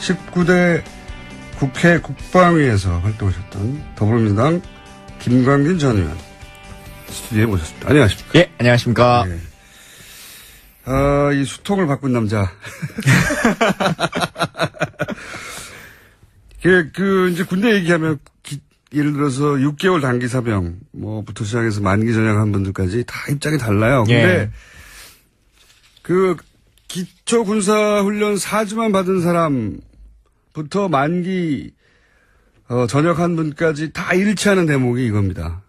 19대 국회 국방위에서 활동하셨던 더불어민주당 김광진 전 의원 스튜디오에 모셨습니다. 안녕하십니까? 예, 안녕하십니까? 네. 이 수통을 바꾼 남자. 이제 군대 얘기하면 예를 들어서 6개월 단기 사병 뭐부터 시작해서 만기 전역한 분들까지 다 입장이 달라요. 근데 예. 그 기초 군사 훈련 4주만 받은 사람부터 만기 전역한 분까지 다 일치하는 대목이 이겁니다.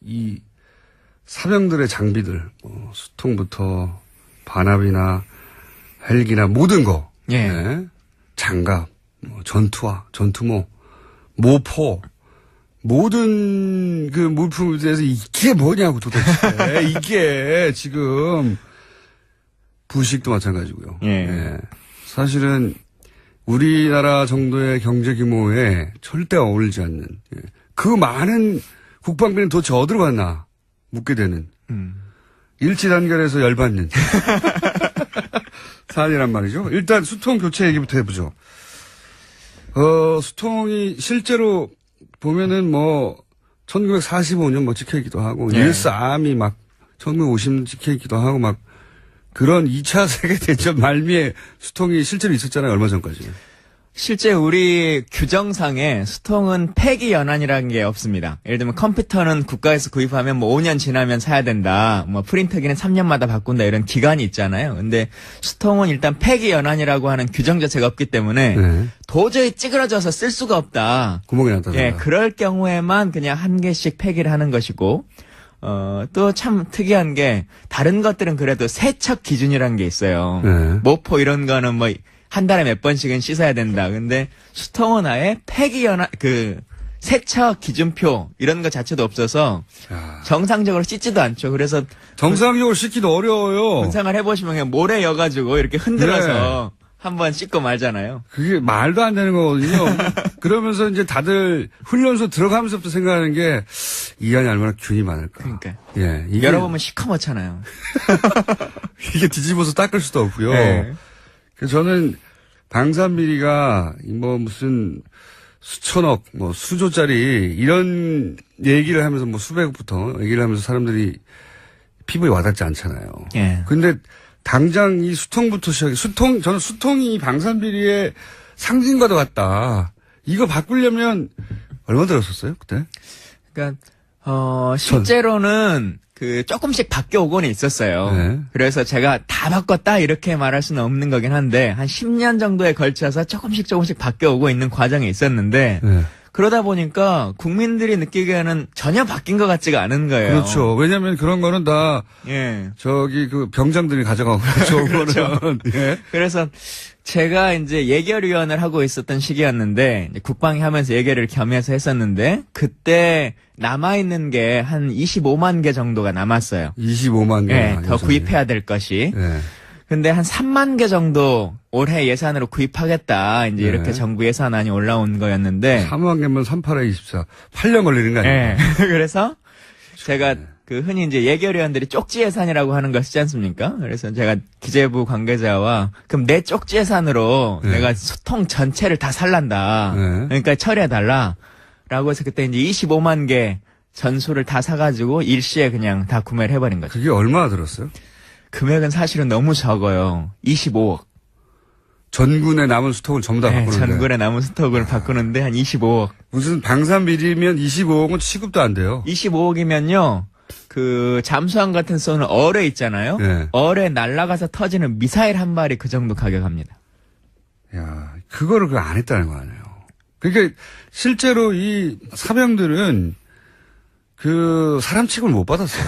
이 사병들의 장비들, 수통부터 반합이나 헬기나 모든 거, 예. 네. 장갑, 전투화, 전투모, 모포, 모든 그 물품에 대해서 이게 뭐냐고 도대체. 이게 지금 부식도 마찬가지고요. 예. 예. 사실은 우리나라 정도의 경제 규모에 절대 어울리지 않는 그 많은 국방비는 도대체 어디로 갔나 묻게 되는 일치단결해서 열받는 사안이란 말이죠. 일단 수통 교체 얘기부터 해보죠. 수통이 실제로 보면은 1945년 찍혀있기도 하고, 예. US 아미 1950년 찍혀있기도 하고 그런 2차 세계대전 말미에 수통이 실제로 있었잖아요, 얼마 전까지. 실제 우리 규정상에 수통은 폐기 연한이라는 게 없습니다. 예를 들면 컴퓨터는 국가에서 구입하면 5년 지나면 사야 된다. 프린터기는 3년마다 바꾼다. 이런 기간이 있잖아요. 근데 수통은 일단 폐기 연한이라고 하는 규정 자체가 없기 때문에 네. 도저히 찌그러져서 쓸 수가 없다. 구멍이 났다. 예, 그럴 경우에만 그냥 한 개씩 폐기를 하는 것이고, 또 참 특이한 게 다른 것들은 그래도 세척 기준이라는 게 있어요. 네. 모포 이런 거는 한 달에 몇 번씩은 씻어야 된다. 근데 수통은 아예 폐기연한, 세척 기준표, 이런 거 자체도 없어서, 야. 정상적으로 씻지도 않죠. 그래서, 정상적으로 씻기도 어려워요. 군생활 해보시면 그냥 모래 여가지고 이렇게 흔들어서 한번 씻고 말잖아요. 그게 말도 안 되는 거거든요. 그러면서 이제 다들 훈련소 들어가면서부터 생각하는 게, 이 안에 얼마나 균이 많을까. 그러니까. 예. 이게, 열어보면 시커멓잖아요. 이게 뒤집어서 닦을 수도 없고요. 네. 그래서 저는 방산비리가 무슨 수천억, 수조짜리 이런 얘기를 하면서 수백억부터 얘기를 하면서 사람들이 피부에 와닿지 않잖아요. 예. 근데 당장 이 수통부터 시작해 저는 수통이 방산비리의 상징과도 같다. 이거 바꾸려면 얼마 들었었어요 그때? 그러니까 실제로는 조금씩 바뀌어오고는 있었어요. 네. 그래서 제가 다 바꿨다 이렇게 말할 수는 없는 거긴 한데 한 10년 정도에 걸쳐서 조금씩 바뀌어오고 있는 과정이 있었는데 네. 그러다 보니까 국민들이 느끼기에는 전혀 바뀐 것 같지가 않은 거예요. 그렇죠. 왜냐하면 그런 거는 다 예. 병장들이 가져가고 그렇죠. 그렇죠. 예. 그래서 제가 이제 예결위원을 하고 있었던 시기였는데 이제 국방위 하면서 예결을 겸해서 했었는데 그때 남아있는 게 한 25만 개 정도가 남았어요. 25만 개. 예, 더 구입해야 될 것이. 예. 근데 한 3만 개 정도 올해 예산으로 구입하겠다. 이제 네. 이렇게 정부 예산안이 올라온 거였는데. 3만 개면 38에 24. 8년 걸리는 거 아니에요? 예. 그래서 제가 흔히 이제 예결위원들이 쪽지 예산이라고 하는 거 쓰지 않습니까? 그래서 제가 기재부 관계자와 그럼 내 쪽지 예산으로 네. 내가 수통 전체를 다 살란다. 네. 그러니까 처리해달라. 라고 해서 그때 이제 25만 개 전수를 다 사가지고 일시에 그냥 다 구매를 해버린 거죠. 그게 얼마나 들었어요? 금액은 사실은 너무 적어요. 25억. 전군의 남은 스톡을 전부 다 바꾸는데. 전군의 남은 스톡을 바꾸는데 한 25억. 무슨 방산비리면 25억은 취급도 안 돼요. 25억이면요. 잠수함 같은 쏘는 어뢰 있잖아요. 네. 어뢰 날아가서 터지는 미사일 한 발이 그 정도 가격합니다. 야, 그거를 안 했다는 거 아니에요. 그러니까 실제로 이 사병들은 사람 취급을 못 받았어요.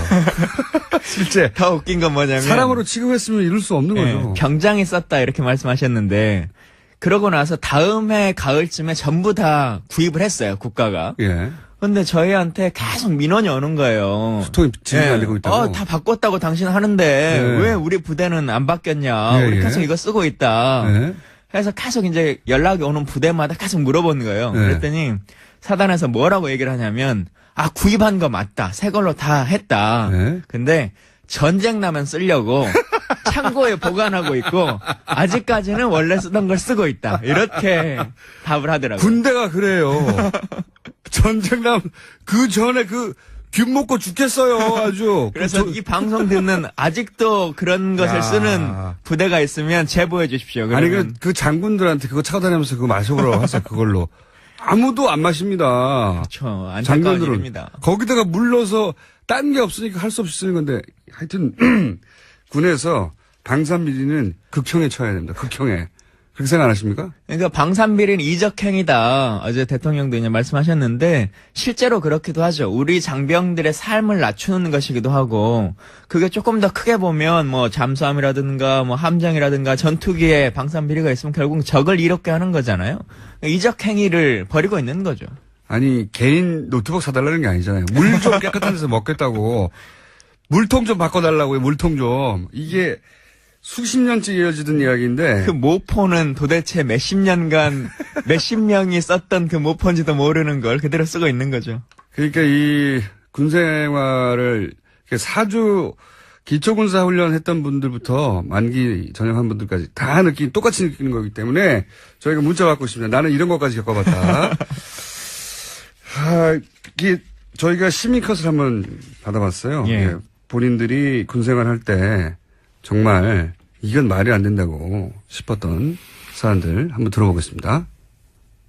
실제. 더 웃긴 건 뭐냐면. 사람으로 취급했으면 이룰 수 없는 거죠. 병장이 썼다 이렇게 말씀하셨는데, 그러고 나서 다음 해 가을쯤에 전부 다 구입을 했어요, 국가가. 예. 근데 저희한테 계속 민원이 오는 거예요. 수통이 진행이 안 되고 있다고. 다 바꿨다고 당신 하는데, 왜 우리 부대는 안 바뀌었냐. 우리 계속 이거 쓰고 있다. 그래서 계속 이제 연락이 오는 부대마다 계속 물어보는 거예요. 그랬더니 사단에서 뭐라고 얘기를 하냐면, 구입한 거 맞다. 새 걸로 다 했다. 근데 전쟁 나면 쓰려고 창고에 보관하고 있고 아직까지는 원래 쓰던 걸 쓰고 있다. 이렇게 답을 하더라고요. 군대가 그래요. 전쟁남 그 전에 균 먹고 죽겠어요. 아주. 그래서 이 방송 듣는 아직도 그런 것을 야. 쓰는 부대가 있으면 제보해 주십시오. 아니 그러면 그 장군들한테 그거 차고 다니면서 그거 마셔보라고 하세요. 그걸로. 아무도 안 마십니다. 그렇죠. 안타까운 장군들은 일입니다. 거기다가 물러서 딴 게 없으니까 할 수 없이 쓰는 건데 하여튼 군에서 방산비리는 극형에 처해야 됩니다. 극형에. 그렇게 생각 안 하십니까? 그러니까 방산비리는 이적행위다. 어제 대통령도 이제 말씀하셨는데 실제로 그렇기도 하죠. 우리 장병들의 삶을 낮추는 것이기도 하고 그게 조금 더 크게 보면 뭐 잠수함이라든가 뭐 함정이라든가 전투기에 방산비리가 있으면 결국 적을 이롭게 하는 거잖아요. 이적행위를 벌이고 있는 거죠. 아니 개인 노트북 사달라는 게 아니잖아요. 물 좀 깨끗한 데서 먹겠다고. 물통 좀 바꿔달라고요. 물통 좀. 이게 수십 년째 이어지던 이야기인데. 그 모포는 도대체 몇십 년간 몇십 명이 썼던 그 모포인지도 모르는 걸 그대로 쓰고 있는 거죠. 그러니까 이 군생활을 4주 기초군사훈련 했던 분들부터 만기 전역한 분들까지 다 똑같이 느끼는 거기 때문에 저희가 문자 받고 있습니다. 나는 이런 것까지 겪어봤다. 이게 저희가 시민컷을 한번 받아봤어요. 예. 예. 본인들이 군생활 할 때 정말 이건 말이 안 된다고 싶었던 사람들 한번 들어보겠습니다.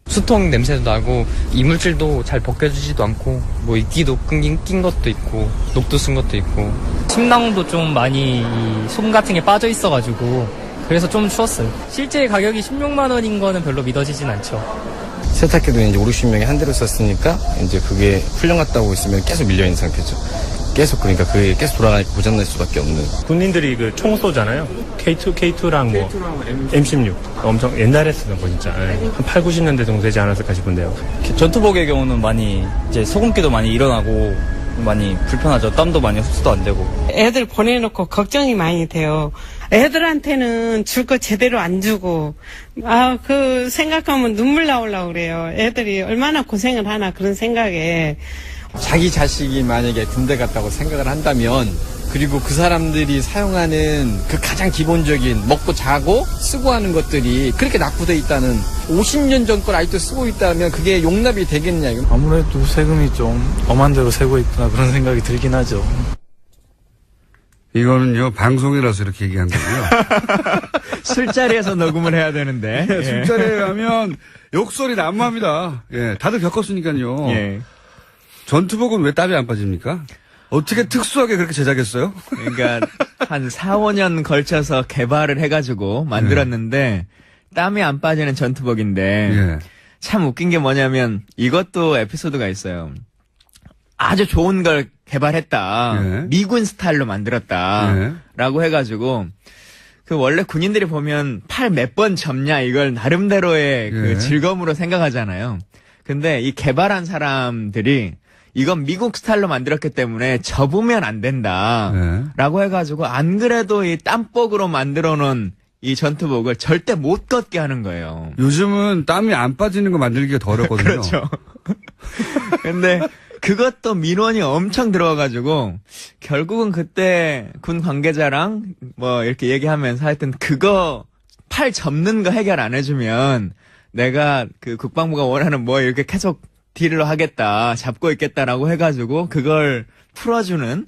수통 냄새도 나고 이물질도 잘 벗겨지지도 않고 뭐 이끼도 낀 것도 있고 녹도 쓴 것도 있고 침낭도 좀 많이 솜 같은 게 빠져 있어가지고 그래서 좀 추웠어요. 실제 가격이 16만 원인 거는 별로 믿어지진 않죠. 세탁기도 이제 5, 60명이 한 대로 썼으니까 이제 그게 훈련 갔다 오고 있으면 계속 밀려있는 상태죠. 계속 그러니까 그게 계속 돌아가니까 고장날 수밖에 없는. 군인들이 그 총 쏘잖아요. K2랑 뭐 M16 엄청 옛날에 쓰던 거 진짜 한 8, 90년대 정도 되지 않았을까 싶은데요. 전투복의 경우는 많이 이제 소금기도 많이 일어나고 많이 불편하죠. 땀도 많이 흡수도 안 되고. 애들 보내놓고 걱정이 많이 돼요. 애들한테는 줄 거 제대로 안 주고 그 생각하면 눈물 나오려고 그래요. 애들이 얼마나 고생을 하나 그런 생각에. 자기 자식이 만약에 군대 갔다고 생각을 한다면 그리고 그 사람들이 사용하는 그 가장 기본적인 먹고 자고 쓰고 하는 것들이 그렇게 낙후돼 있다는 50년 전 걸 아직도 쓰고 있다면 그게 용납이 되겠냐. 아무래도 세금이 좀 엄한 대로 새고 있구나 그런 생각이 들긴 하죠. 이거는요 방송이라서 이렇게 얘기한 거고요. 술자리에서 녹음을 해야 되는데. 예, 술자리에 가면 욕설이 난무합니다. 예, 다들 겪었으니까요. 예. 전투복은 왜 땀이 안 빠집니까? 어떻게 특수하게 그렇게 제작했어요? 그러니까 한 4, 5년 걸쳐서 개발을 해가지고 만들었는데 땀이 안 빠지는 전투복인데 예. 참 웃긴 게 뭐냐면 이것도 에피소드가 있어요. 아주 좋은 걸 개발했다. 예. 미군 스타일로 만들었다. 예. 라고 해가지고 그 원래 군인들이 보면 팔 몇 번 접냐 이걸 나름대로의 예. 그 즐거움으로 생각하잖아요. 근데 이 개발한 사람들이 이건 미국 스타일로 만들었기 때문에 접으면 안 된다. 네. 라고 해가지고 안 그래도 이 땀복으로 만들어 놓은 이 전투복을 절대 못 걷게 하는 거예요. 요즘은 땀이 안 빠지는 거 만들기가 더 어렵거든요. 그렇죠. 근데 그것도 민원이 엄청 들어와가지고 결국은 그때 군 관계자랑 뭐 이렇게 얘기하면서 하여튼 그거 팔 접는 거 해결 안 해주면 내가 그 국방부가 원하는 뭐 이렇게 계속 딜을 하겠다, 잡고 있겠다라고 해가지고 그걸 풀어주는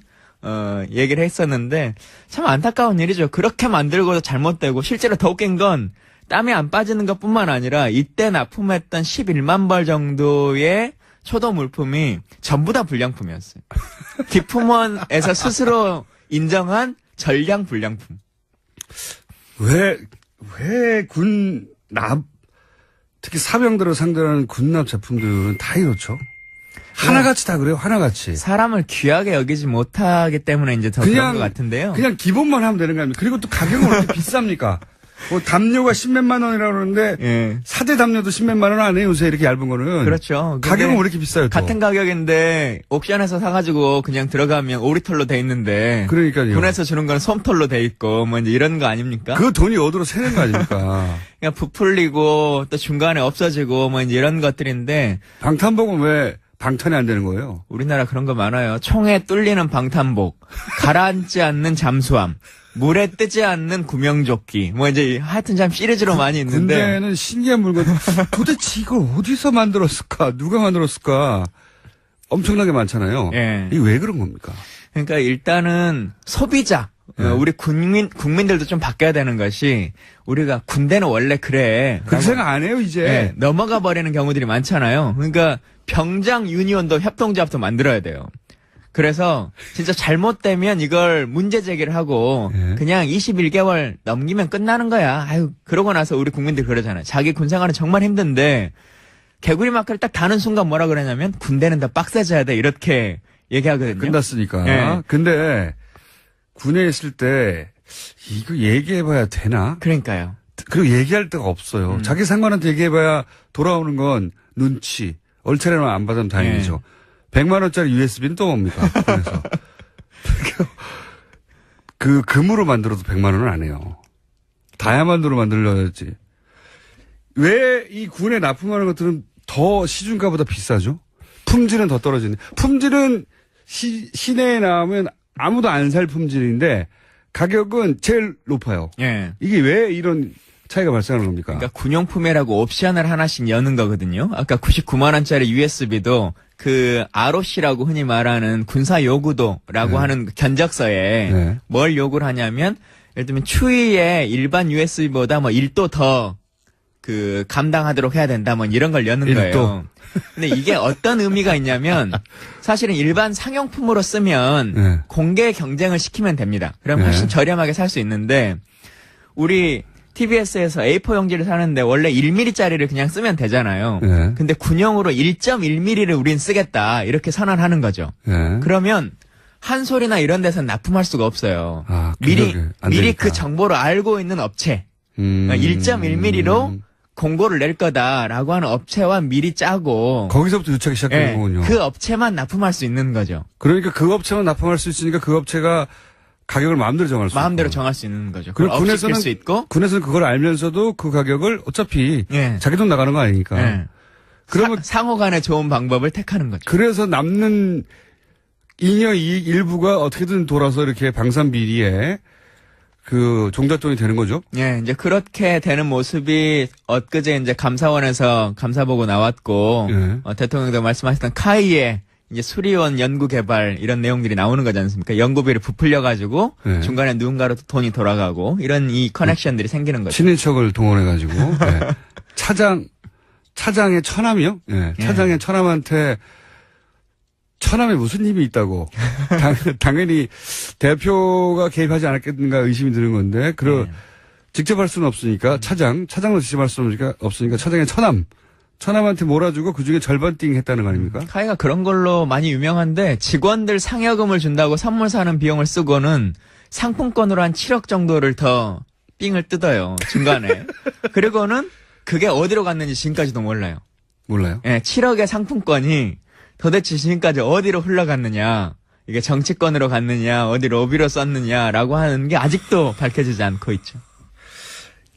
얘기를 했었는데 참 안타까운 일이죠. 그렇게 만들고도 잘못되고 실제로 더 웃긴 건 땀이 안 빠지는 것뿐만 아니라 이때 납품했던 11만 벌 정도의 초도 물품이 전부 다 불량품이었어요. 기품원에서 스스로 인정한 전량 불량품. 왜 특히 사병들을 상대로 하는 군납 제품들은 다 이렇죠? 하나같이 다 그래요, 하나같이. 사람을 귀하게 여기지 못하기 때문에 이제 더 그런 것 같은데요. 그냥 기본만 하면 되는 거 아닙니까? 그리고 또 가격은 왜 이렇게 비쌉니까? 뭐 담요가 10몇만 원이라고 그러는데 예. 사대 담요도 10몇만 원 안 해요, 요새 이렇게 얇은 거는. 그렇죠. 가격은 왜 이렇게 비싸요, 또? 같은 가격인데 옥션에서 사가지고 그냥 들어가면 오리털로 돼 있는데 그러니까요. 군에서 주는 건 솜털로 돼 있고 뭐 이제 이런 거 아닙니까? 그 돈이 어디로 새는 거 아닙니까? 그냥 부풀리고 또 중간에 없어지고 뭐 이제 이런 것들인데 방탄복은 왜 방탄이 안 되는 거예요. 우리나라 그런 거 많아요. 총에 뚫리는 방탄복, 가라앉지 않는 잠수함, 물에 뜨지 않는 구명조끼. 뭐 이제 하여튼 참 시리즈로 많이 있는데. 군대는 신기한 물건. 도대체 이걸 어디서 만들었을까? 누가 만들었을까? 엄청나게 많잖아요. 예. 이게 왜 그런 겁니까? 그러니까 일단은 소비자. 우리 국민들도 좀 바뀌어야 되는 것이 우리가 군대는 원래 그래. 그렇게 생각 안 해요, 이제. 네, 넘어가 버리는 경우들이 많잖아요. 그러니까 병장 유니온도 협동조합도 만들어야 돼요. 그래서 진짜 잘못되면 이걸 문제 제기를 하고 그냥 21개월 넘기면 끝나는 거야. 아유, 그러고 나서 우리 국민들이 그러잖아요. 자기 군생활은 정말 힘든데 개구리 마크를 딱 다는 순간 뭐라 그러냐면 군대는 더 빡세져야 돼. 이렇게 얘기하거든요. 끝났으니까. 네. 근데 군에 있을 때 이거 얘기해봐야 되나? 그러니까요. 그리고 얘기할 데가 없어요. 자기 상관한테 얘기해봐야 돌아오는 건 눈치. 얼차례만 안 받으면 다행이죠. 100만 원짜리 USB는 또 뭡니까? 그래서 그 금으로 만들어도 100만 원은 안 해요. 다이아몬드로 만들려야지. 왜 이 군에 납품하는 것들은 더 시중가보다 비싸죠? 품질은 더 떨어지는. 품질은 시내에 나오면 아무도 안 살 품질인데 가격은 제일 높아요. 예. 이게 왜 이런 차이가 발생하는 겁니까? 그러니까 군용품이라고 옵션을 하나씩 여는 거거든요. 아까 99만 원짜리 USB도 그 ROC라고 흔히 말하는 군사 요구도라고 하는 견적서에 뭘 요구를 하냐면 예를 들면 추위에 일반 USB보다 뭐 1도 더 그 감당하도록 해야 된다 뭐 이런 걸 여는 1도. 거예요. 근데 이게 어떤 의미가 있냐면 사실은 일반 상용품으로 쓰면 공개 경쟁을 시키면 됩니다. 그럼 훨씬 저렴하게 살 수 있는데 우리 TBS에서 A4 용지를 사는데 원래 1mm짜리를 그냥 쓰면 되잖아요. 근데 군용으로 1.1mm를 우린 쓰겠다 이렇게 선언하는 거죠. 그러면 한솔이나 이런 데서 납품할 수가 없어요. 아, 미리 되니까. 그 정보를 알고 있는 업체 1.1mm로 공고를 낼 거다라고 하는 업체와 미리 짜고 거기서부터 유착이 시작되는 거군요. 그 업체만 납품할 수 있는 거죠. 그러니까 그 업체만 납품할 수 있으니까 그 업체가 가격을 마음대로 정할 수 마음대로 있고. 정할 수 있는 거죠. 그리고 그걸 업시킬 수 있고 군에서는 그걸 알면서도 그 가격을 어차피 자기 돈 나가는 거 아니니까. 그러면 상호 간에 좋은 방법을 택하는 거죠. 그래서 남는 잉여 이익 일부가 어떻게든 돌아서 이렇게 방산 비리에 그 종잣돈이 되는 거죠. 예, 이제 그렇게 되는 모습이 엊그제 이제 감사원에서 감사 보고 나왔고 대통령도 말씀하셨던 카이의 이제 수리원 연구 개발 이런 내용들이 나오는 거지 않습니까? 연구비를 부풀려 가지고 중간에 누군가로도 돈이 돌아가고 이런 이 커넥션들이 생기는 거죠. 친인척을 동원해 가지고 차장의 처남이요? 차장의 처남한테 처남에 무슨 힘이 있다고. 당연히 대표가 개입하지 않았겠는가 의심이 드는 건데, 직접 할 수는 없으니까, 차장도 직접 할 수는 없으니까, 차장의 처남한테 몰아주고 그 중에 절반 띵 했다는 거 아닙니까? 카이가 그런 걸로 많이 유명한데, 직원들 상여금을 준다고 선물 사는 비용을 쓰고는 상품권으로 한 7억 정도를 더 삥을 뜯어요, 중간에. 그리고는 그게 어디로 갔는지 지금까지도 몰라요. 몰라요? 예, 7억의 상품권이 도대체 지금까지 어디로 흘러갔느냐, 이게 정치권으로 갔느냐, 어디 로비로 썼느냐라고 하는 게 아직도 밝혀지지 않고 있죠.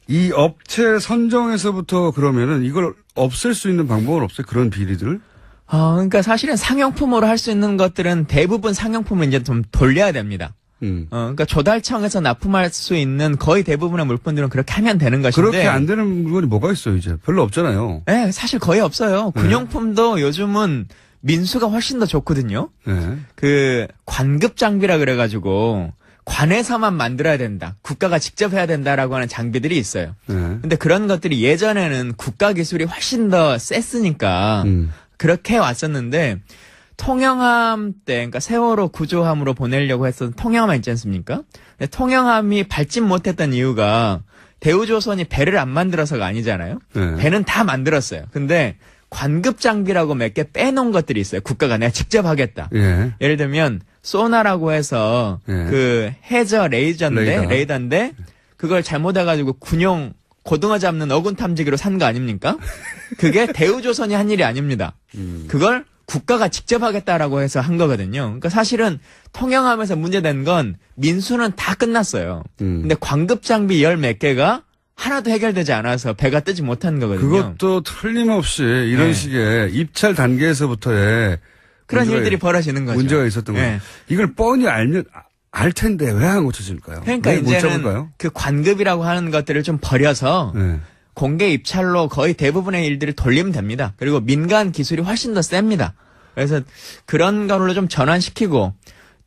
이 업체 선정에서부터 그러면은 이걸 없앨 수 있는 방법은 없어요? 그런 비리들을? 그러니까 사실은 상용품으로 할 수 있는 것들은 대부분 상용품을 이제 좀 돌려야 됩니다. 그러니까 조달청에서 납품할 수 있는 거의 대부분의 물품들은 그렇게 하면 되는 것인데. 그렇게 안 되는 물건이 뭐가 있어요, 이제? 별로 없잖아요. 네, 사실 거의 없어요. 군용품도 요즘은 민수가 훨씬 더 좋거든요. 그 관급 장비라 그래가지고 관에서만 만들어야 된다. 국가가 직접 해야 된다라고 하는 장비들이 있어요. 근데 그런 것들이 예전에는 국가 기술이 훨씬 더 셌으니까 그렇게 왔었는데 통영함 때, 그러니까 세월호 구조함으로 보내려고 했던 통영함 있지 않습니까? 근데 통영함이 밟진 못했던 이유가 대우조선이 배를 안 만들어서가 아니잖아요. 배는 다 만들었어요. 근데 관급 장비라고 몇 개 빼놓은 것들이 있어요. 국가가 내가 직접 하겠다. 예를 들면 소나라고 해서 그 해저 레이더인데 그걸 잘못해가지고 군용 고등어 잡는 어군 탐지기로 산 거 아닙니까? 그게 대우조선이 한 일이 아닙니다. 그걸 국가가 직접 하겠다라고 해서 한 거거든요. 그러니까 사실은 통영함에서 문제된 건 민수는 다 끝났어요. 근데 관급 장비 열 몇 개가 하나도 해결되지 않아서 배가 뜨지 못한 거거든요. 그것도 틀림없이 이런 네. 식의 입찰 단계에서부터의 그런 일들이 벌어지는 거죠. 문제가 있었던 거예요. 네. 이걸 뻔히 알 텐데 왜 안 고쳐질까요? 그러니까 왜 못 이제는 잡을까요? 그 관급이라고 하는 것들을 좀 버려서 네. 공개 입찰로 거의 대부분의 일들을 돌리면 됩니다. 그리고 민간 기술이 훨씬 더 셉니다. 그래서 그런 걸로 좀 전환시키고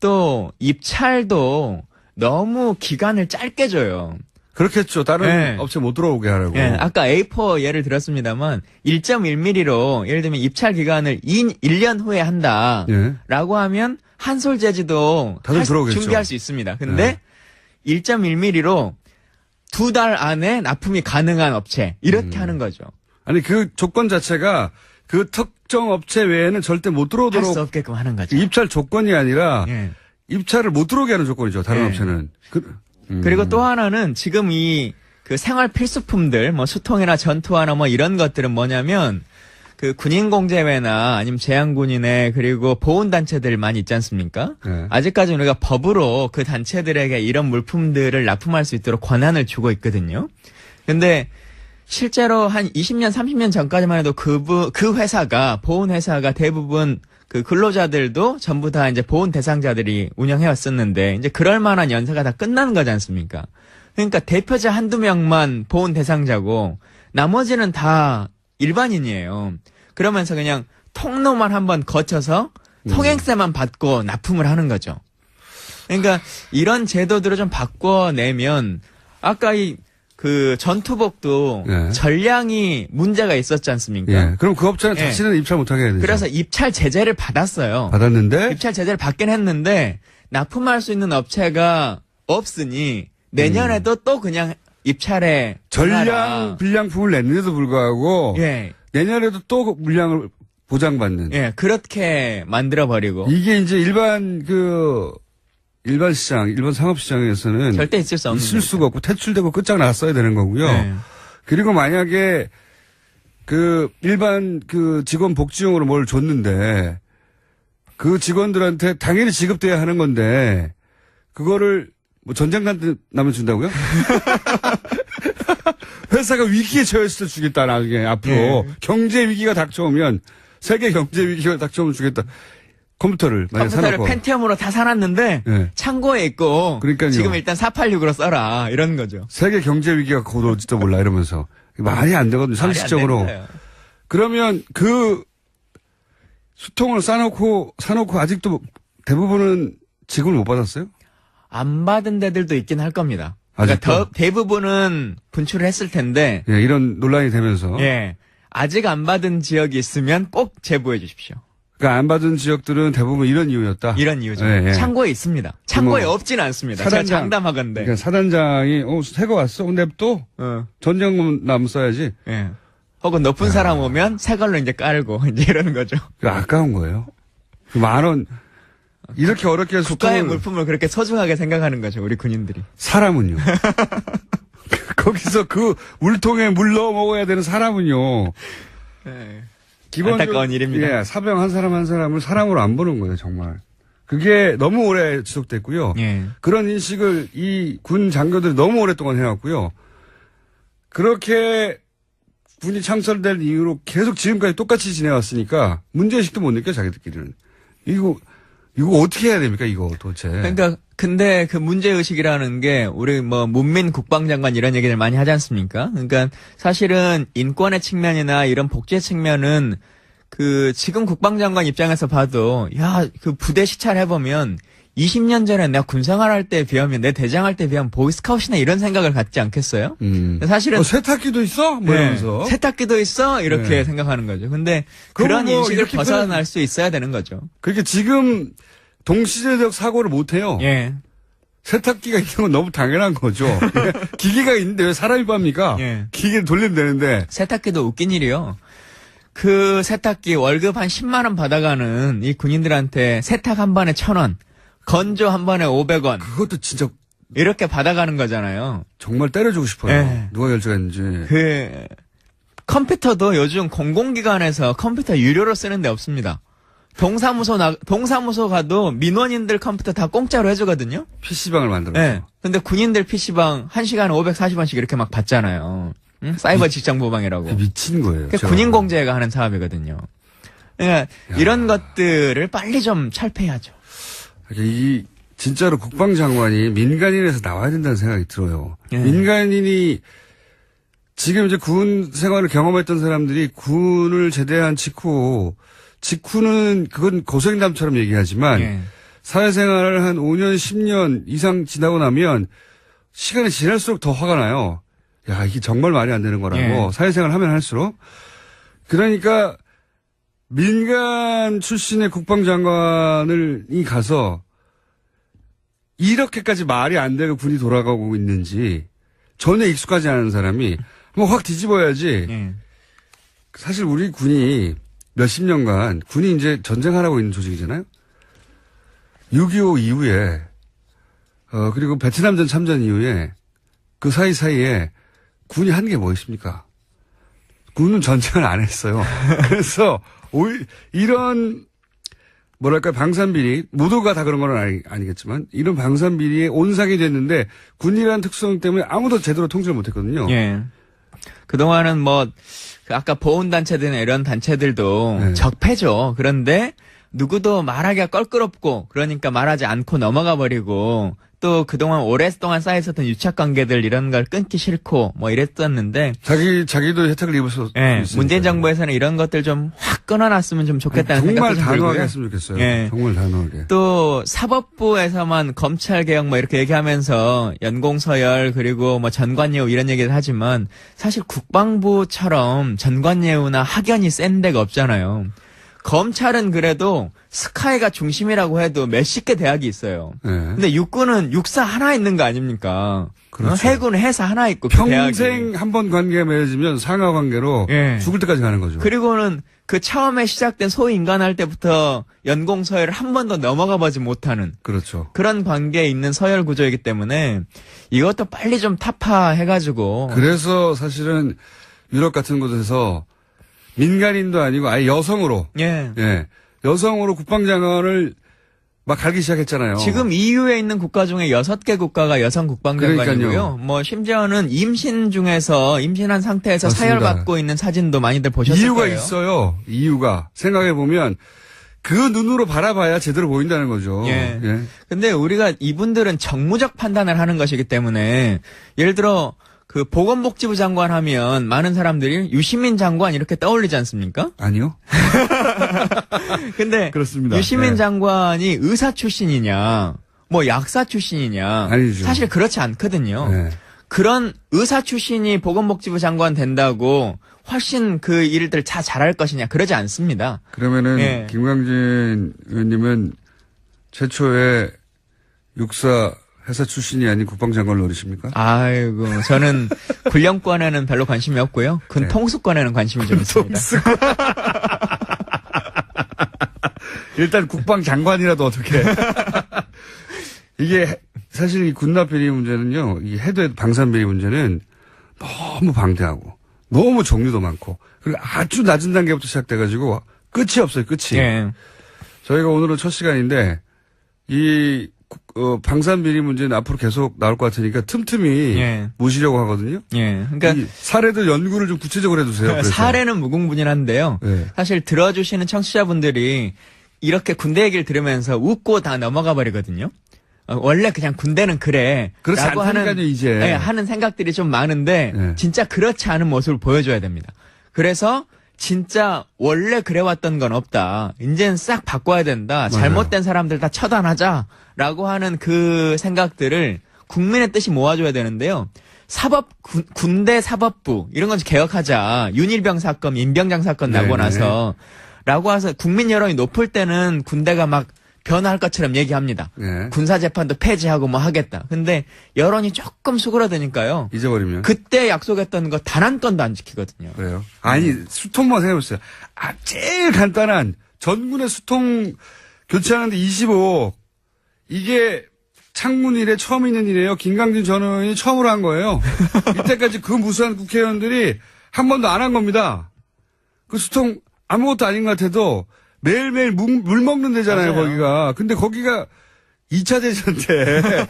또 입찰도 너무 기간을 짧게 줘요. 그렇겠죠. 다른 네. 업체 못 들어오게 하라고. 예, 아까 A4 예를 들었습니다만 1.1mm로 예를 들면 입찰 기간을 1년 후에 한다. 예. 라고 하면 한솔재지도 다들 들어오겠죠. 준비할 수 있습니다. 근데 1.1mm로 2달 안에 납품이 가능한 업체 이렇게 하는 거죠. 아니 그 조건 자체가 그 특정 업체 외에는 절대 못 할 수 들어오도록 없게끔 하는 거죠. 입찰 조건이 아니라 예. 입찰을 못 들어오게 하는 조건이죠. 다른 네. 업체는. 그리고 또 하나는 지금 그 생활 필수품들, 뭐 수통이나 전투화나 뭐 이런 것들은 뭐냐면 그 군인공제회나 아니면 제한군인회 그리고 보훈단체들 많이 있지 않습니까? 네. 아직까지 우리가 법으로 그 단체들에게 이런 물품들을 납품할 수 있도록 권한을 주고 있거든요. 근데 실제로 한 20년, 30년 전까지만 해도 그 회사가, 보훈회사가 대부분 그 근로자들도 전부 다 이제 보훈 대상자들이 운영해왔었는데, 이제 그럴 만한 연세가 다 끝난 거지 않습니까? 그러니까 대표자 한두 명만 보훈 대상자고, 나머지는 다 일반인이에요. 그러면서 그냥 통로만 한번 거쳐서 통행세만 받고 납품을 하는 거죠. 그러니까 이런 제도들을 좀 바꿔내면, 아까 그 전투복도 예. 전량이 문제가 있었지 않습니까? 예. 그럼 그 업체는 예. 다시는 입찰 못하게 해야 되죠. 그래서 입찰 제재를 받았어요. 받았는데 입찰 제재를 받긴 했는데 납품할 수 있는 업체가 없으니 내년에도 또 그냥 입찰에 전량 전화라. 불량품을 냈는데도 불구하고 예. 내년에도 또 물량을 보장받는. 예, 그렇게 만들어 버리고 이게 이제 일반 시장, 일반 상업 시장에서는 절대 있을 수 없는 있을 수가 없고 퇴출되고 끝장났어야 되는 거고요. 예. 그리고 만약에 그 일반 그 직원 복지용으로 뭘 줬는데 그 직원들한테 당연히 지급돼야 하는 건데 그거를 뭐 전쟁 나면 준다고요? 회사가 위기에 처했을 때 주겠다 나중에 앞으로 예. 경제 위기가 닥쳐오면 세계 경제 위기가 닥쳐오면 주겠다. 컴퓨터를 만약 컴퓨터를 사놓고 펜티엄으로 다 사놨는데 예. 창고에 있고 그러니까요. 지금 일단 486으로 써라 이런 거죠. 세계 경제 위기가 곧 올지도 몰라 이러면서 말이 안 되거든요. 상식적으로. 말이 안 됩니다. 그러면 그 수통을 사놓고 아직도 대부분은 지급을 못 받았어요? 안 받은 데들도 있긴 할 겁니다. 그러니까 아직도? 대부분은 분출을 했을 텐데 예, 이런 논란이 되면서. 예. 아직 안 받은 지역이 있으면 꼭 제보해 주십시오. 그러니까 안 받은 지역들은 대부분 이런 이유였다. 이런 이유죠. 예, 예. 창고에 있습니다. 창고에 뭐 없진 않습니다. 제가 장담하건대. 그러니까 사단장이 새거 왔어? 근데 또 전쟁금 남 써야지. 예. 혹은 높은 사람 오면 새 걸로 이제 깔고 이제 이러는 거죠. 아까운 거예요. 10,000원 이렇게 어렵게 해서 국가의 물품을 그렇게 소중하게 생각하는 거죠. 우리 군인들이. 사람은요. 거기서 그 물통에 물 넣어 먹어야 되는 사람은요. 예. 기본적으로 안타까운 일입니다. 예, 사병 한 사람을 사람으로 안 보는 거예요, 정말. 그게 너무 오래 지속됐고요. 예. 그런 인식을 이 군 장교들이 너무 오랫동안 해왔고요. 그렇게 군이 창설된 이후로 계속 지금까지 똑같이 지내왔으니까 문제의식도 못 느껴, 자기들끼리는. 이거 어떻게 해야 됩니까, 이거 도대체. 그러니까 근데 그 문제의식이라는 게 우리 뭐 문민 국방장관 이런 얘기를 많이 하지 않습니까? 그러니까 사실은 인권의 측면이나 이런 복지의 측면은 그 지금 국방장관 입장에서 봐도 야, 그 부대 시찰해보면 20년 전에 내가 군생활할 때에 비하면 내 대장할 때에 비하면 보이스카웃이나 이런 생각을 갖지 않겠어요? 사실은 세탁기도 있어? 뭐 이러면서. 네, 세탁기도 있어? 이렇게 네. 생각하는 거죠. 근데 그럼 그런 뭐 인식을 이렇게 벗어날 수 있어야 되는 거죠. 그러니까 지금 동시대적 사고를 못 해요. 예. 세탁기가 있는 건 너무 당연한 거죠. 기계가 있는데 왜 사람이 빱니까? 예. 기계를 돌리면 되는데. 세탁기도 웃긴 일이요. 그 세탁기 월급 한 10만 원 받아가는 이 군인들한테 세탁 한 번에 1,000원, 건조 한 번에 500원. 그것도 진짜 이렇게 받아가는 거잖아요. 정말 때려주고 싶어요. 예. 누가 결정했는지. 그 컴퓨터도 요즘 공공기관에서 컴퓨터 유료로 쓰는 데 없습니다. 동사무소 가도 민원인들 컴퓨터 다 공짜로 해주거든요. PC방을 만들었어. 네. 근데 군인들 PC방 1시간에 540원씩 이렇게 막 받잖아요. 응? 사이버 직장보방이라고. 미친 거예요. 그게 군인공제가 하는 사업이거든요. 그러니까 이런 것들을 빨리 좀 철폐해야죠. 진짜로 국방장관이 민간인에서 나와야 된다는 생각이 들어요. 예. 민간인이 지금 이제 군 생활을 경험했던 사람들이 군을 제대한 직후는 그건 고생담처럼 얘기하지만 예. 사회생활을 한 5년, 10년 이상 지나고 나면 시간이 지날수록 더 화가 나요. 야, 이게 정말 말이 안 되는 거라고. 예. 사회생활 하면 할수록. 그러니까 민간 출신의 국방장관이 가서 이렇게까지 말이 안 되고 군이 돌아가고 있는지 전혀 익숙하지 않은 사람이 한번 확 뒤집어야지. 예. 사실 우리 군이 몇십 년간 군이 이제 전쟁하라고 있는 조직이잖아요. 6.25 이후에 그리고 베트남전 참전 이후에 그 사이사이에 군이 한 게 뭐 있습니까? 군은 전쟁을 안 했어요. 그래서 이런 뭐랄까 방산비리 모두가 다 그런 건 아니겠지만 이런 방산비리에 온상이 됐는데 군이라는 특성 때문에 아무도 제대로 통제를 못했거든요. 예. 그동안은 아까 보훈단체들이나 이런 단체들도 네. 적폐죠. 그런데 누구도 말하기가 껄끄럽고 그러니까 말하지 않고 넘어가 버리고 또 그동안 오랫동안 쌓여있었던 유착관계들 이런 걸 끊기 싫고 이랬었는데 자기도 혜택을 입었어. 예, 문재인 정부에서는 이런 것들 좀 확 끊어놨으면 좀 좋겠다는 정말 생각도 좀 단호하게 들고요. 했으면 좋겠어요. 예. 정말 단호하게. 또 사법부에서만 검찰개혁 이렇게 얘기하면서 연공서열 그리고 전관예우 이런 얘기를 하지만 사실 국방부처럼 전관예우나 학연이 센 데가 없잖아요. 검찰은 그래도 스카이가 중심이라고 해도 몇십 개 대학이 있어요. 네. 근데 육군은 육사 하나 있는 거 아닙니까? 그렇죠. 해군은 해사 하나 있고 평생 한 번 관계가 맺어지면 상하 관계로 예. 죽을 때까지 가는 거죠. 그리고는 그 처음에 시작된 소위 인간할 때부터 연공서열을 한 번도 넘어가 보지 못하는 그렇죠. 그런 관계에 있는 서열 구조이기 때문에 이것도 빨리 좀 타파해가지고 그래서 사실은 유럽 같은 곳에서 민간인도 아니고 아예 여성으로 예. 여성으로 국방장관을 막 갈기 시작했잖아요. 지금 EU에 있는 국가 중에 6개 국가가 여성 국방장관이고요. 그러니까요. 심지어는 임신한 상태에서 맞습니다. 사열받고 있는 사진도 많이들 보셨을 이유가 거예요. 있어요. 이유가 생각해 보면 그 눈으로 바라봐야 제대로 보인다는 거죠. 예. 근데 우리가 이분들은 정무적 판단을 하는 것이기 때문에 예를 들어 그 보건복지부 장관 하면 많은 사람들이 유시민 장관 이렇게 떠올리지 않습니까? 아니요. 근데 그렇습니다. 유시민 네. 장관이 의사 출신이냐, 약사 출신이냐, 아니죠. 사실 그렇지 않거든요. 네. 그런 의사 출신이 보건복지부 장관 된다고 훨씬 그 일들 다 잘할 것이냐, 그러지 않습니다. 그러면은 예. 김광진 의원님은 최초의 육사 회사 출신이 아닌 국방장관을 노리십니까? 아이고, 저는 군령권에는 별로 관심이 없고요. 군 통수권에는 관심이 좀 있습니다. 일단 국방장관이라도 어떻게. 이게 사실 이 군납비리 문제는요. 이 해도 방산비리 문제는 너무 방대하고 너무 종류도 많고 그리고 아주 낮은 단계부터 시작돼가지고 끝이 없어요. 끝이. 예. 저희가 오늘은 첫 시간인데 이 방산비리 문제는 앞으로 계속 나올 것 같으니까 틈틈이 예. 모시려고 하거든요. 예. 그러니까 이 사례들 연구를 좀 구체적으로 해주세요. 그래서. 사례는 무궁무진한데요. 네. 사실 들어주시는 청취자분들이 이렇게 군대 얘기를 들으면서 웃고 다 넘어가 버리거든요. 원래 그냥 군대는 그래. 그렇지 라고 않다니까요, 이제. 네, 하는 생각들이 좀 많은데 네. 진짜 그렇지 않은 모습을 보여줘야 됩니다. 그래서 진짜 원래 그래왔던 건 없다. 이제는 싹 바꿔야 된다. 잘못된 사람들 다 처단하자라고 하는 그 생각들을 국민의 뜻이 모아줘야 되는데요. 군대 사법부 이런 건 개혁하자. 윤일병 사건, 임병장 사건 나고 나서 라고 해서 국민 여론이 높을 때는 군대가 막 변화할 것처럼 얘기합니다. 네. 군사재판도 폐지하고 하겠다. 근데 여론이 조금 수그러드니까요. 잊어버리면. 그때 약속했던 거 단 한 건도 안 지키거든요. 그래요? 아니, 수통만 생각해보세요. 제일 간단한 전군의 수통 교체하는데 25억. 이게 창문 일에 처음 있는 일이에요. 김강진 전 의원이 처음으로 한 거예요. 이때까지 그 무수한 국회의원들이 한 번도 안 한 겁니다. 그 수통 아무것도 아닌 것 같아도 매일매일 물 먹는 데잖아요, 맞아요. 거기가. 근데 거기가 2차 대전인데.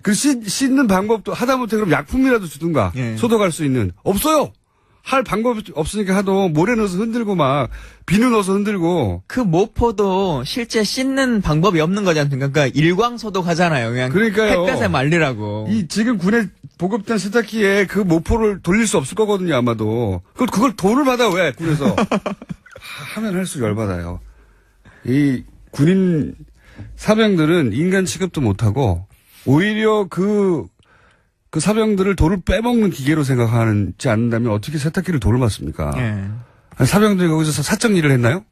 그 씻는 방법도 하다못해 그럼 약품이라도 주든가. 예. 소독할 수 있는. 없어요! 할 방법이 없으니까 하도 모래 넣어서 흔들고 막 비누 넣어서 흔들고. 그 모포도 실제 씻는 방법이 없는 거지 않습니까? 그러니까 일광 소독하잖아요. 그냥 그러니까요. 햇볕에 말리라고. 이 지금 군에 보급된 세탁기에 그 모포를 돌릴 수 없을 거거든요, 아마도. 그걸 돈을 받아, 왜, 군에서. 하면 할수록 열받아요. 이 군인 사병들은 인간 취급도 못하고, 오히려 그 사병들을 돌을 빼먹는 기계로 생각하지 않는다면 어떻게 세탁기를 돌을 맞습니까? 예. 아니, 사병들이 거기서 사적 일을 했나요?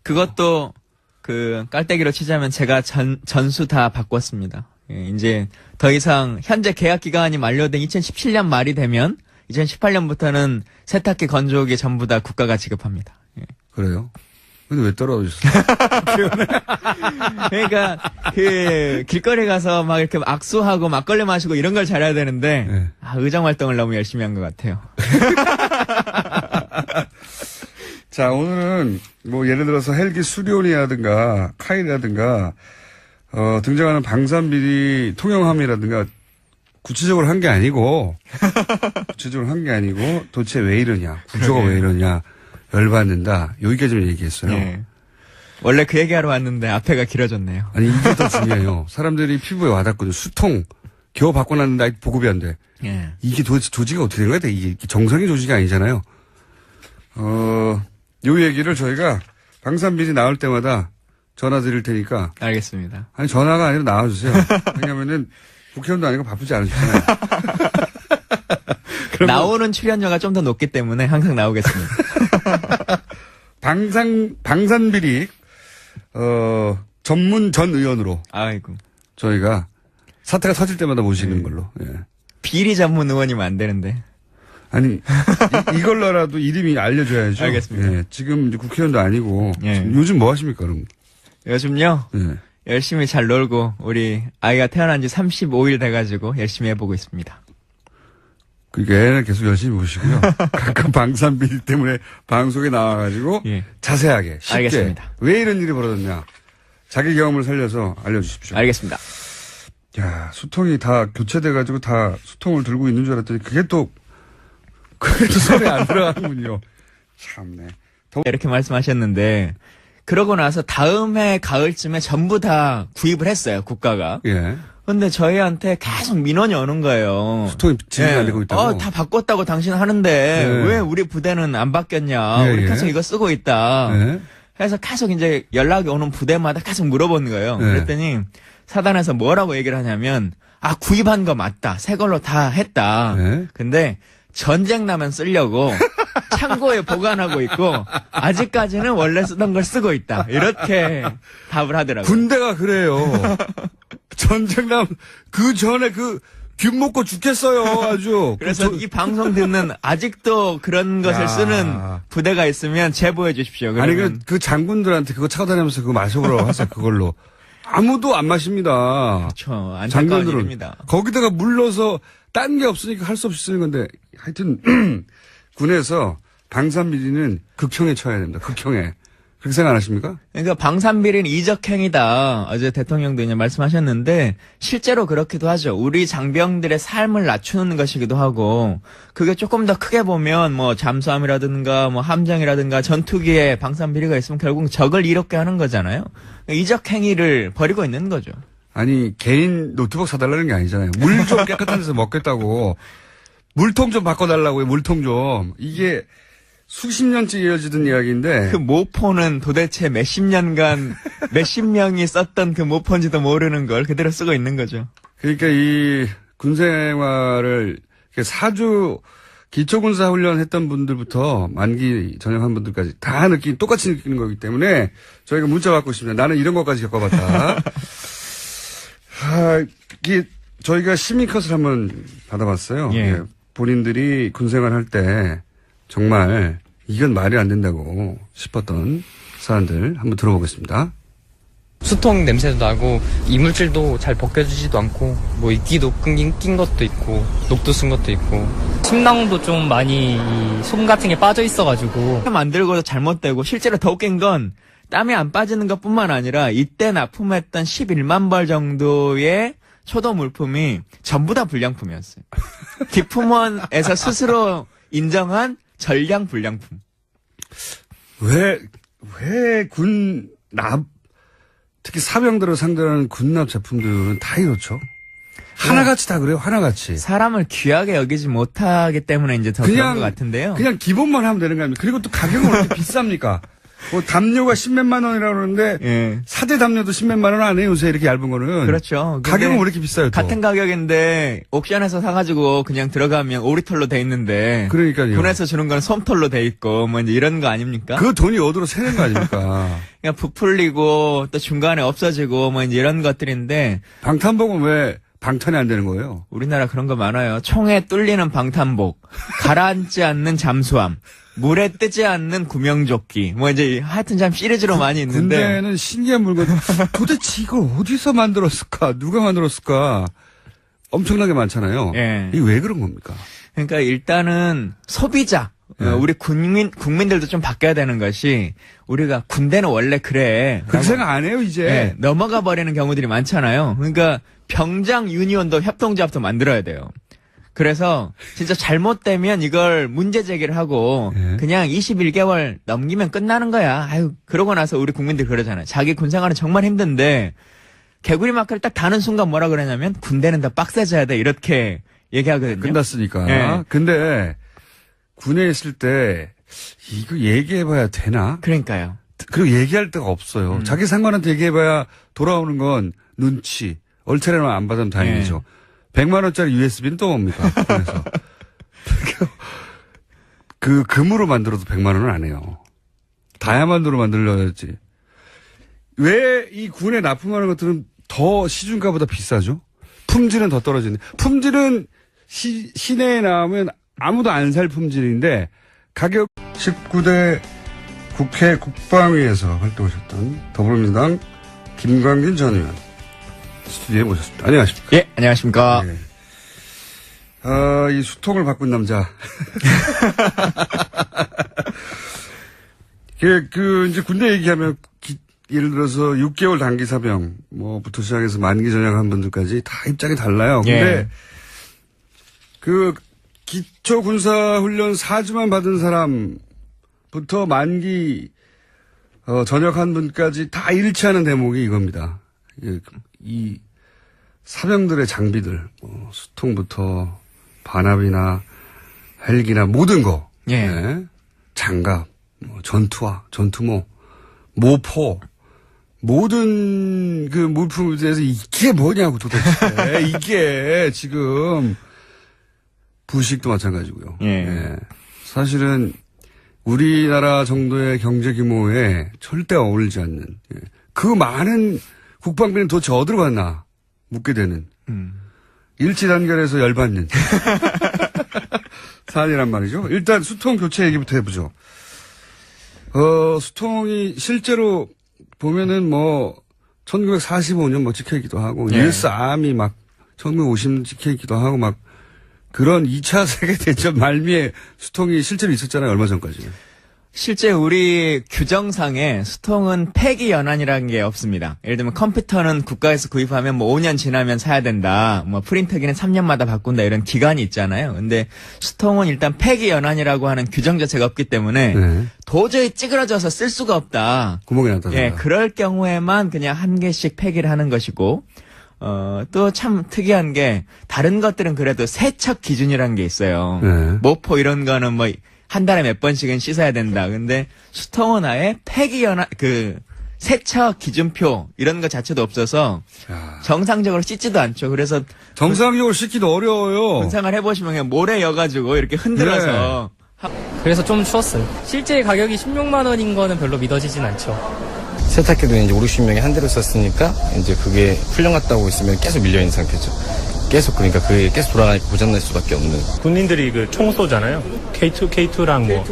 그것도 그 깔때기로 치자면 제가 전수 다 바꿨습니다. 예, 이제 더 이상 현재 계약 기간이 만료된 2017년 말이 되면 2018년부터는 세탁기 건조기 전부 다 국가가 지급합니다. 예. 그래요? 근데 왜 떨어졌어요? 그러니까 그 길거리 가서 막 이렇게 악수하고 막걸리 마시고 이런 걸 잘해야 되는데 네. 의정 활동을 너무 열심히 한 것 같아요. 자, 오늘은 뭐 예를 들어서 헬기 수리온이라든가 카이라든가 등장하는 방산비리 통영함이라든가 구체적으로 한 게 아니고 도대체 왜 이러냐, 구조가 왜 이러냐, 열받는다, 여기까지만 얘기했어요. 예. 원래 그 얘기하러 왔는데 앞에가 길어졌네요. 아니, 이게 더 중요해요. 사람들이 피부에 와닿거든요. 수통 겨우 바꿔놨는데 아직 보급이 안 돼. 예. 이게 도대체 조직이 어떻게 된 거야? 이게 정상의 조직이 아니잖아요. 요 얘기를 저희가 방산비리 나올 때마다 전화 드릴 테니까. 알겠습니다. 아니, 전화가 아니라 나와주세요. 왜냐면은 국회의원도 아니고 바쁘지 않으시잖아요. 나오는 출연료가 좀 더 높기 때문에 항상 나오겠습니다. 방산비리, 전문 전 의원으로. 아이고. 저희가 사태가 터질 때마다 모시는 걸로. 예. 비리 전문 의원이면 안 되는데. 아니, 이걸로라도 이름이 알려줘야죠. 알겠습니다. 예, 지금 이제 국회의원도 아니고. 예. 요즘 뭐 하십니까, 그럼? 요즘요? 예. 열심히 잘 놀고, 우리 아이가 태어난 지 35일 돼가지고 열심히 해보고 있습니다. 그러니까 애는 계속 열심히 보시고요. 가끔 방산비리 때문에 방송에 나와가지고. 예. 자세하게, 쉽게. 알겠습니다. 왜 이런 일이 벌어졌냐. 자기 경험을 살려서 알려주십시오. 알겠습니다. 야, 수통이 다 교체돼가지고 다 수통을 들고 있는 줄 알았더니 그게 또 손에 안 들어가는군요. 참네. 이렇게 말씀하셨는데, 그러고 나서 다음 해 가을쯤에 전부 다 구입을 했어요, 국가가. 예. 근데 저희한테 계속 민원이 오는 거예요. 수통이 진행이 안 되고 있다고? 다 바꿨다고 당신 하는데, 예. 왜 우리 부대는 안 바뀌었냐. 예, 우리 예. 계속 이거 쓰고 있다. 예. 그래서 계속 이제 연락이 오는 부대마다 계속 물어보는 거예요. 예. 그랬더니 사단에서 뭐라고 얘기를 하냐면, 구입한 거 맞다. 새 걸로 다 했다. 예. 근데 전쟁 나면 쓰려고 창고에 보관하고 있고, 아직까지는 원래 쓰던 걸 쓰고 있다. 이렇게 답을 하더라고요. 군대가 그래요. 전쟁 나면 그 전에 균 먹고 죽겠어요, 아주. 그래서 이 방송 듣는 아직도 그런 것을 야. 쓰는 부대가 있으면 제보해 주십시오. 아니, 그러면 그 장군들한테 그거 차고 다니면서 그거 마셔보라고 하세요, 그걸로. 아무도 안 마십니다. 그렇죠. 안타까운 장군들은. 일입니다. 거기다가 물 넣어서 딴 게 없으니까 할 수 없이 쓰는 건데, 하여튼, 군에서 방산비리는 극형에 처해야 됩니다. 극형에. 그렇게 생각 안 하십니까? 그러니까 방산비리는 이적행위다. 어제 대통령도 이제 말씀하셨는데 실제로 그렇기도 하죠. 우리 장병들의 삶을 낮추는 것이기도 하고, 그게 조금 더 크게 보면 뭐 잠수함이라든가 뭐 함정이라든가 전투기에 방산비리가 있으면 결국 적을 이롭게 하는 거잖아요. 이적행위를 벌이고 있는 거죠. 아니, 개인 노트북 사달라는 게 아니잖아요. 물 좀 깨끗한 데서 먹겠다고. 물통 좀 바꿔달라고요, 물통 좀. 이게 수십 년째 이어지던 이야기인데. 그 모포는 도대체 몇십 년간 몇십 명이 썼던 그 모포인지도 모르는 걸 그대로 쓰고 있는 거죠. 그러니까 이 군생활을 4주 기초군사훈련 했던 분들부터 만기 전역한 분들까지 다 똑같이 느끼는 거기 때문에 저희가 문자 받고 있습니다. 나는 이런 것까지 겪어봤다. 이게 저희가 시민컷을 한번 받아봤어요. 예. 예. 본인들이 군생활 할 때 정말 이건 말이 안 된다고 싶었던 사람들 한번 들어보겠습니다. 수통 냄새도 나고 이물질도 잘 벗겨지지도 않고 뭐 이끼도 낀 것도 있고 녹도 쓴 것도 있고 침낭도 좀 많이 솜 같은 게 빠져 있어가지고 만들고도 잘못되고 실제로 더 웃긴 건 땀이 안 빠지는 것뿐만 아니라 이때 납품했던 11만 벌 정도의 초도 물품이 전부 다 불량품이었어요. 기품원에서 스스로 인정한 전량 불량품. 왜 특히 사병들을 상대로 하는 군납 제품들은 다 이렇죠? 하나같이 다 그래요, 하나같이. 사람을 귀하게 여기지 못하기 때문에 이제 더 그런 것 같은데요. 그냥 기본만 하면 되는 거 아닙니까? 그리고 또 가격은 왜 이렇게 비쌉니까? 뭐 담요가 10몇만 원이라고 그러는데 예. 사대 담요도 10몇만 원 안 해요, 요새 이렇게 얇은 거는. 그렇죠. 가격은 왜 이렇게 비싸요, 또? 같은 가격인데 옥션에서 사가지고 그냥 들어가면 오리털로 돼 있는데 그러니까요. 군에서 주는 건 솜털로 돼 있고 뭐 이제 이런 거 아닙니까? 그 돈이 어디로 새는 거 아닙니까? 그냥 부풀리고 또 중간에 없어지고 뭐 이제 이런 것들인데 방탄복은 왜 방탄이 안 되는 거예요? 우리나라 그런 거 많아요. 총에 뚫리는 방탄복, 가라앉지 않는 잠수함, 물에 뜨지 않는 구명조끼, 뭐 이제 하여튼 참 시리즈로 많이 있는데. 군대는 신기한 물건. 도대체 이걸 어디서 만들었을까? 누가 만들었을까? 엄청나게 많잖아요. 예. 이게 왜 그런 겁니까? 그러니까 일단은 소비자. 우리 국민들도 좀 바뀌어야 되는 것이 우리가 군대는 원래 그래. 그렇게 생각 안 해요, 이제. 네, 넘어가 버리는 경우들이 많잖아요. 그러니까 병장 유니온도 협동조합도 만들어야 돼요. 그래서 진짜 잘못되면 이걸 문제 제기를 하고 그냥 21개월 넘기면 끝나는 거야. 아유, 그러고 나서 우리 국민들이 그러잖아요. 자기 군 생활은 정말 힘든데 개구리 마크를 딱 다는 순간 뭐라 그러냐면 군대는 더 빡세져야 돼. 이렇게 얘기하거든요. 끝났으니까. 네. 근데 군에 있을 때 이거 얘기해봐야 되나? 그러니까요. 그리고 얘기할 데가 없어요. 자기 상관한테 얘기해봐야 돌아오는 건 눈치. 얼차례만 안 받으면 다행이죠. 100만 원짜리 USB는 또 뭡니까? 그래서 그 금으로 만들어도 100만 원은 안 해요. 다이아몬드로 만들려야지. 왜 이 군에 납품하는 것들은 더 시중가보다 비싸죠? 품질은 더 떨어지네. 품질은 시내에 나오면 아무도 안 살 품질인데 가격 19대 국회 국방위에서 활동하셨던 더불어민주당 김광균 전 의원 스튜디오에 모셨습니다. 안녕하십니까? 예, 안녕하십니까? 네. 이 수통을 바꾼 남자. 이제 군대 얘기하면, 예를 들어서 6개월 단기 사병, 부터 시작해서 만기 전역한 분들까지 다 입장이 달라요. 근데, 예. 기초군사훈련 4주만 받은 사람부터 만기, 전역한 분까지 다 일치하는 대목이 이겁니다. 이 사병들의 장비들, 수통부터 반합이나 헬기나 모든 거, 예. 네. 장갑, 전투화, 전투모, 모포, 모든 그 물품에 대해서 이게 뭐냐고 도대체. 이게 지금 부식도 마찬가지고요. 예. 네. 사실은 우리나라 정도의 경제 규모에 절대 어울리지 않는 그 많은 국방비는 도대체 어디로 갔나 묻게 되는 일치 단결해서 열받는 사안이란 말이죠. 일단 수통 교체 얘기부터 해보죠. 수통이 실제로 보면은 1945년 찍혀있기도 하고 US 암이 1950년 찍혀있기도 하고 그런 2차 세계대전 말미에 수통이 실제로 있었잖아요. 얼마 전까지. 실제 우리 규정상에 수통은 폐기 연한이라는 게 없습니다. 예를 들면 컴퓨터는 국가에서 구입하면 5년 지나면 사야 된다. 프린터기는 3년마다 바꾼다. 이런 기간이 있잖아요. 근데 수통은 일단 폐기 연한이라고 하는 규정 자체가 없기 때문에 도저히 찌그러져서 쓸 수가 없다. 구멍이 났다. 예, 그럴 경우에만 그냥 한 개씩 폐기를 하는 것이고, 또 참 특이한 게 다른 것들은 그래도 세척 기준이라는 게 있어요. 모포 이런 거는 한 달에 몇 번씩은 씻어야 된다. 근데 수통은 아예 폐기연한, 세척 기준표, 이런 것 자체도 없어서, 정상적으로 씻지도 않죠. 그래서. 정상적으로 씻기도 어려워요. 군생활 해보시면 그냥 모래 여가지고 이렇게 흔들어서. 그래서 좀 추웠어요. 실제 가격이 16만 원인 거는 별로 믿어지진 않죠. 세탁기도 이제 50, 60명이 한 대로 썼으니까 이제 그게 훈련 갔다 오고 있으면 계속 밀려있는 상태죠. 계속 그러니까 그게 계속 돌아가니까 고장날 수밖에 없는. 군인들이 그 총 쏘잖아요. K2랑 뭐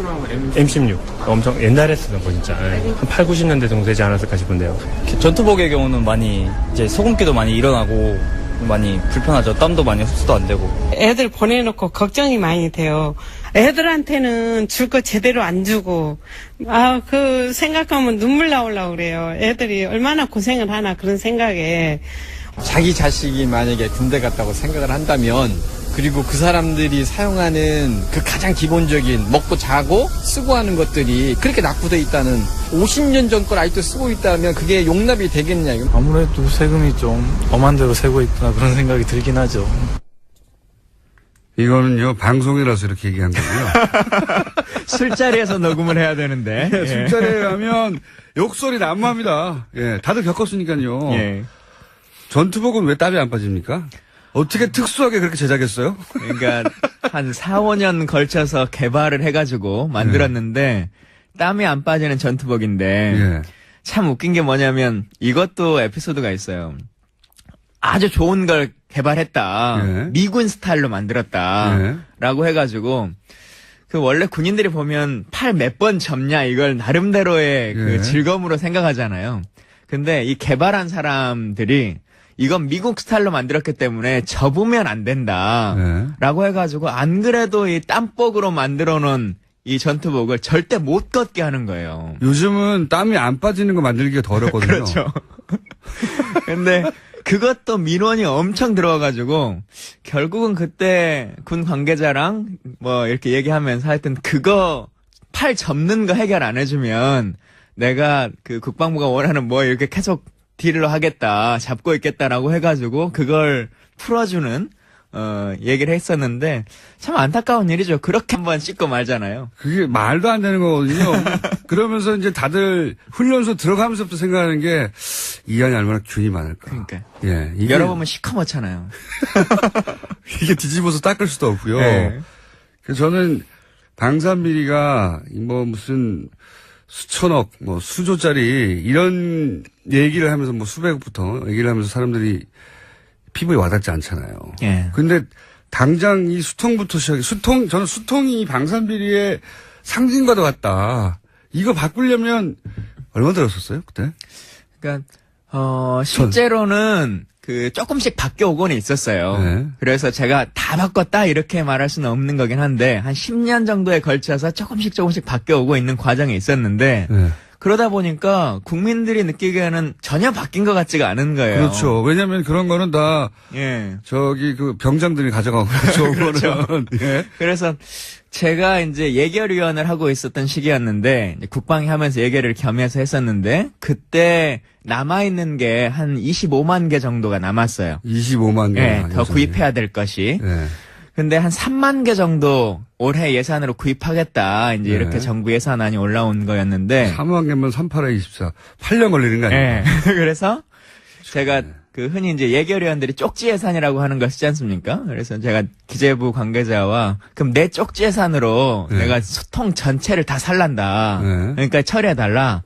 M16 엄청 옛날에 쓰던 거 진짜 한 8, 90년대 정도 되지 않았을까 싶은데요. 전투복의 경우는 많이 이제 소금기도 많이 일어나고 많이 불편하죠. 땀도 많이 흡수도 안 되고. 애들 보내놓고 걱정이 많이 돼요. 애들한테는 줄 거 제대로 안 주고, 그 생각하면 눈물 나오려고 그래요. 애들이 얼마나 고생을 하나 그런 생각에. 자기 자식이 만약에 군대 갔다고 생각을 한다면, 그리고 그 사람들이 사용하는 그 가장 기본적인 먹고 자고 쓰고 하는 것들이 그렇게 낙후돼 있다는 50년 전 걸 아직도 쓰고 있다면 그게 용납이 되겠냐. 아무래도 세금이 좀 엄한 대로 세고 있구나 그런 생각이 들긴 하죠. 이거는요, 방송이라서 이렇게 얘기한 거고요. 술자리에서 녹음을 해야 되는데. 예, 술자리에 가면 욕설이 난무합니다. 예, 다들 겪었으니까요. 예. 전투복은 왜 땀이 안 빠집니까? 어떻게 특수하게 그렇게 제작했어요? 그러니까 한 4, 5년 걸쳐서 개발을 해가지고 만들었는데 땀이 안 빠지는 전투복인데 예. 참 웃긴 게 뭐냐면 이것도 에피소드가 있어요. 아주 좋은 걸 개발했다. 예. 미군 스타일로 만들었다. 예. 라고 해가지고 그 원래 군인들이 보면 팔 몇 번 접냐 이걸 나름대로의 그 예. 즐거움으로 생각하잖아요. 근데 이 개발한 사람들이 이건 미국 스타일로 만들었기 때문에 접으면 안 된다. 네. 라고 해가지고 안 그래도 이 땀복으로 만들어 놓은 이 전투복을 절대 못 걷게 하는 거예요. 요즘은 땀이 안 빠지는 거 만들기가 더 어렵거든요. 그렇죠. 근데 그것도 민원이 엄청 들어와가지고 결국은 그때 군 관계자랑 뭐 이렇게 얘기하면서 하여튼 그거 팔 접는 거 해결 안 해주면 내가 그 국방부가 원하는 뭐 이렇게 계속 딜을 하겠다, 잡고 있겠다라고 해가지고 그걸 풀어주는 얘기를 했었는데 참 안타까운 일이죠. 그렇게 한번 씻고 말잖아요. 그게 말도 안 되는 거거든요. 그러면서 이제 다들 훈련소 들어가면서부터 생각하는 게 이 안에 얼마나 균이 많을까. 그러니까 예, 이게 열어보면 시커멓잖아요. 이게 뒤집어서 닦을 수도 없고요. 네. 그래서 저는 방산비리가 뭐 무슨 수천억, 뭐 수조짜리 이런 얘기를 하면서 뭐 수백억부터 얘기를 하면서 사람들이 피부에 와닿지 않잖아요. 예. 근데 당장 이 수통부터 시작해 저는 수통이 방산비리의 상징과도 같다. 이거 바꾸려면 얼마 들었었어요 그때? 그러니까 실제로는 그 조금씩 바뀌어 오고는 있었어요. 네. 그래서 제가 다 바꿨다 이렇게 말할 수는 없는 거긴 한데 한 10년 정도에 걸쳐서 조금씩 바뀌어 오고 있는 과정이 있었는데 네. 그러다 보니까 국민들이 느끼기에는 전혀 바뀐 것 같지가 않은 거예요. 그렇죠. 왜냐하면 그런 거는 다 예. 그 병장들이 가져가고 그렇죠. 그렇죠. 예. 그래서 제가 이제 예결위원을 하고 있었던 시기였는데 이제 국방위 하면서 예결을 겸해서 했었는데 그때 남아있는 게 한 25만 개 정도가 남았어요. 25만 개. 예, 더 구입해야 될 것이. 예. 근데 한 3만 개 정도 올해 예산으로 구입하겠다. 이제 네. 이렇게 정부 예산안이 올라온 거였는데. 3만 개면 38에 24. 8년 걸리는 거 아니에요? 예. 그래서 제가 그 흔히 이제 예결위원들이 쪽지 예산이라고 하는 걸 쓰지 않습니까? 그래서 제가 기재부 관계자와 그럼 내 쪽지 예산으로 네. 내가 수통 전체를 다 살란다. 네. 그러니까 처리해달라.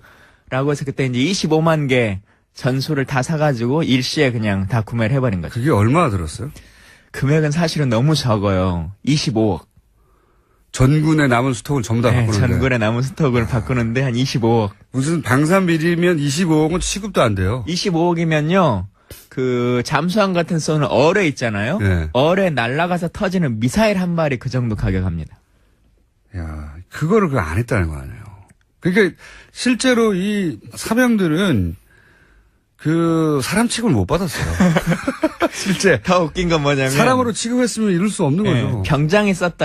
라고 해서 그때 이제 25만 개 전수를 다 사가지고 일시에 그냥 다 구매를 해버린 거죠. 그게 얼마나 들었어요? 금액은 사실은 너무 적어요. 25억. 전군의 남은 스톡을 전부 다 바꾸는데. 전군의 남은 스톡을 바꾸는데 한 25억. 무슨 방산비리면 25억은 취급도 안 돼요. 25억이면요. 그 잠수함 같은 쏘는 어뢰 있잖아요. 네. 어뢰 날아가서 터지는 미사일 한 발이 그 정도 가격합니다. 야, 그거를 그 안 했다는 거 아니에요. 그러니까 실제로 이 사병들은 그 사람 취급을 못 받았어요. 실제 더 웃긴 건 뭐냐면 사람으로 취급했으면 이룰 수 없는 거죠. 병장이 썼다